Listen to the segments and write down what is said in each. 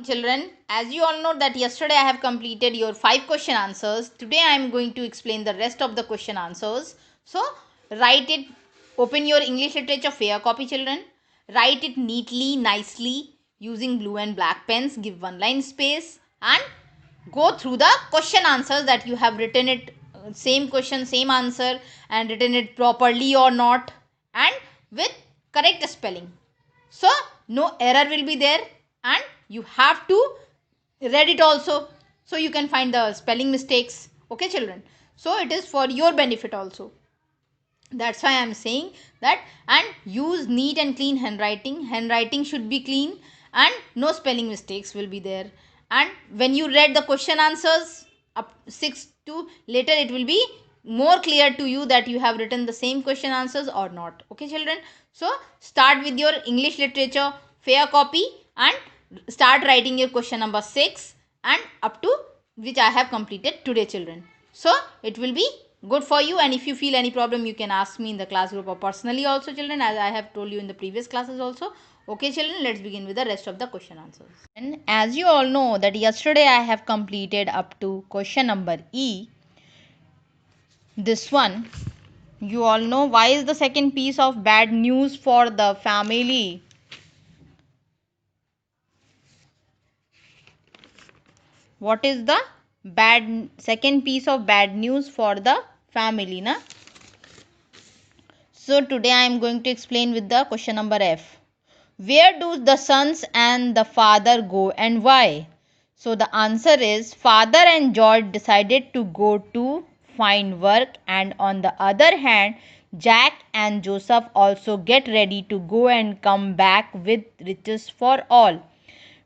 Children, as you all know that yesterday I have completed your 5 question answers. Today I am going to explain the rest of the question answers. So write it, open your English literature fair copy, children. Write it neatly, nicely using blue and black pens. Give one line space and go through the question answers that you have written it same question, same answer and written it properly or not and with correct spelling. So no error will be there and you have to read it also so you can find the spelling mistakes. Okay, children, so it is for your benefit also. That's why I'm saying that. And use neat and clean handwriting should be clean and no spelling mistakes will be there. And when you read the question answers up 6 to later, it will be more clear to you that you have written the same question answers or not. Okay, children, so start with your English literature fair copy and start writing your question number 6 and up to which I have completed today, children. So it will be good for you, and if you feel any problem you can ask me in the class group or personally also, children, as I have told you in the previous classes also. Okay, children, let's begin with the rest of the question answers. And as you all know that yesterday I have completed up to question number E. This one, you all know, why is the second piece of bad news for the family? What is the second piece of bad news for the family, na? So today I am going to explain with the question number F. Where do the sons and the father go and why? So the answer is, father and George decided to go to find work, and on the other hand Jack and Joseph also get ready to go and come back with riches for all.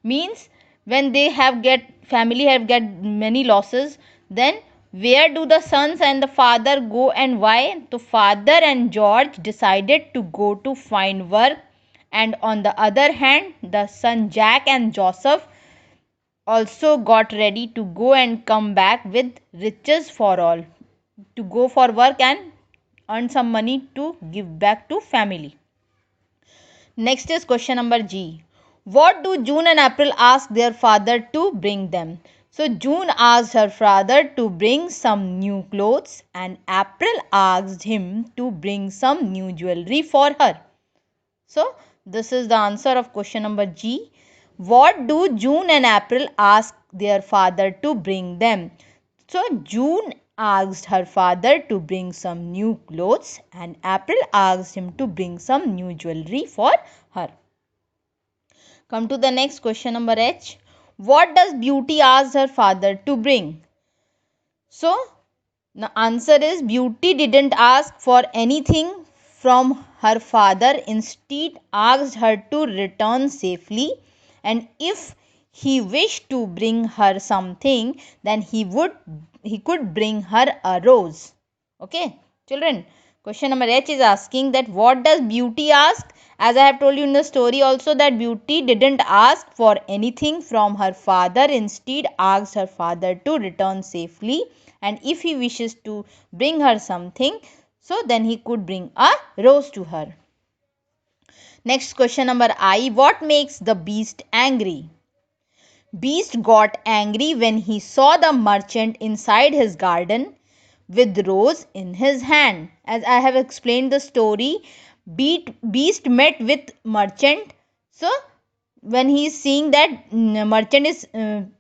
Means when they have get family have get many losses, then where do the sons and the father go and why? So father and George decided to go to find work, and on the other hand the son Jack and Joseph also got ready to go and come back with riches for all, to go for work and earn some money to give back to family. Next is question number G. What do June and April ask their father to bring them? So June asked her father to bring some new clothes and April asked him to bring some new jewelry for her. So this is the answer of question number G. What do June and April ask their father to bring them? So June asked her father to bring some new clothes and April asked him to bring some new jewelry for her. Come to the next question number H. What does Beauty ask her father to bring? So the answer is, Beauty didn't ask for anything from her father, instead asked her to return safely, and if he wished to bring her something, then he could bring her a rose. Okay, children, question number H is asking that what does Beauty ask? As I have told you in the story also, that Beauty didn't ask for anything from her father, instead asked her father to return safely, and if he wishes to bring her something, so then he could bring a rose to her. Next question number I. What makes the beast angry? Beast got angry when he saw the merchant inside his garden with rose in his hand. As I have explained the story, Beast met with merchant. So when he is seeing that merchant is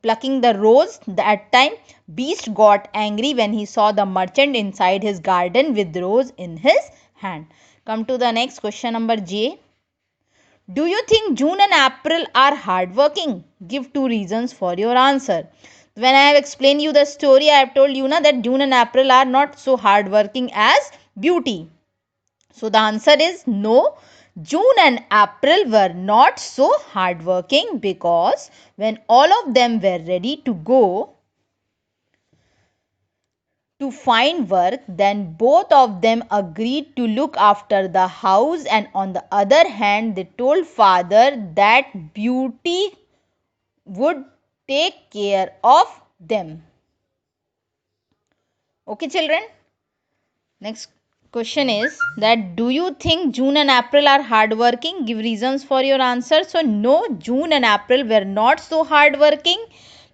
plucking the rose, that time Beast got angry when he saw the merchant inside his garden with rose in his hand. Come to the next question number J. Do you think June and April are hardworking? Give 2 reasons for your answer. When I have explained you the story, I have told you that June and April are not so hardworking as Beauty. So the answer is no. June and April were not so hardworking, because when all of them were ready to go to find work, then both of them agreed to look after the house, and on the other hand they told father that Beauty would take care of them. Okay, children, next Question is that do you think June and April are hardworking? Give reasons for your answer. So no, June and April were not so hardworking,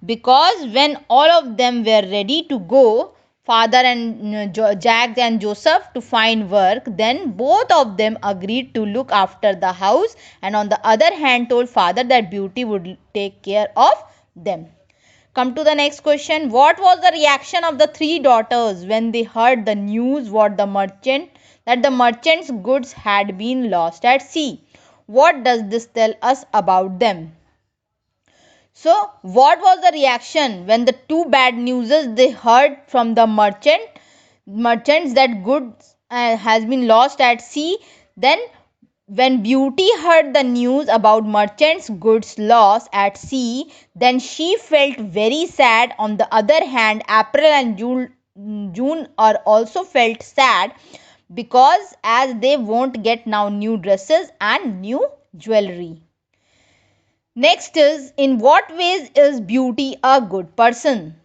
because when all of them were ready to go, father and Jack and Joseph, to find work, then both of them agreed to look after the house, and on the other hand told father that Beauty would take care of them. Come to the next question. What was the reaction of the three daughters when they heard the news that the merchant's goods had been lost at sea? What does this tell us about them? So, what was the reaction when the two bad newses they heard from the merchants that goods has been lost at sea? Then when Beauty heard the news about merchants' goods lost at sea, then she felt very sad. On the other hand, April and June are also felt sad, because as they won't get now new dresses and new jewelry. Next is, in what ways is Beauty a good person?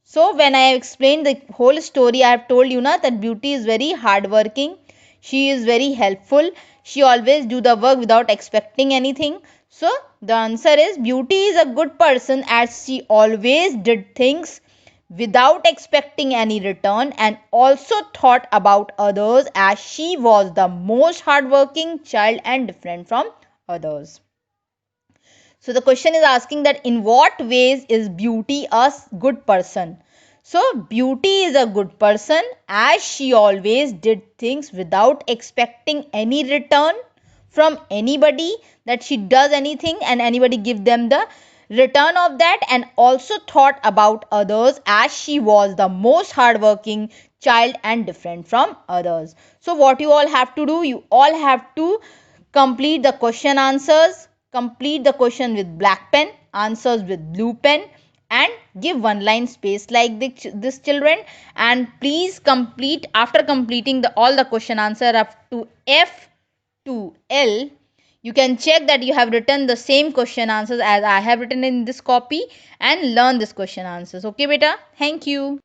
So when I explained the whole story, I have told you that Beauty is very hardworking. She is very helpful. She always do the work without expecting anything. So the answer is Beauty is a good person, as she always did things without expecting any return, and also thought about others, as she was the most hardworking child and different from others. So the question is asking that in what ways is Beauty a good person? So Beauty is a good person as she always did things without expecting any return from anybody, that she does anything and anybody give them the return of that, and also thought about others as she was the most hardworking child and different from others. So what you all have to do, you all have to complete the question answers, complete the question with black pen, answers with blue pen, and give one line space like this children. And please complete, after completing all the question answer up to F to L, you can check that you have written the same question answers as I have written in this copy, and learn this question answers. Okay beta, thank you.